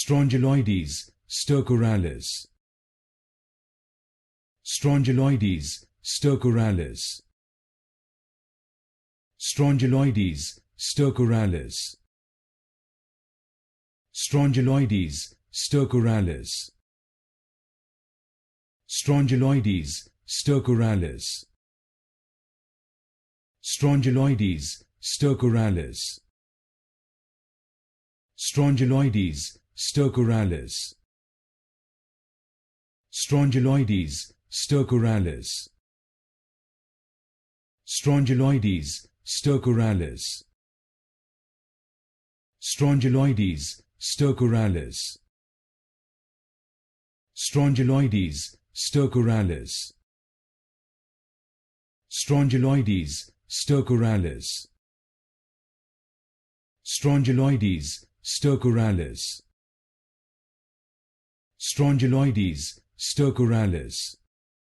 Strongyloides Stercoralis. Strongyloides Stercoralis. Strongyloides Stercoralis. Strongyloides Stercoralis. Strongyloides Stercoralis. Strongyloides Stercoralis. Strongyloides Stercoralis. Strongyloides Stercoralis. Strongyloides Stercoralis. Strongyloides Stercoralis. Strongyloides Stercoralis. Strongyloides Stercoralis. Strongyloides Stercoralis. Strongyloides Stercoralis.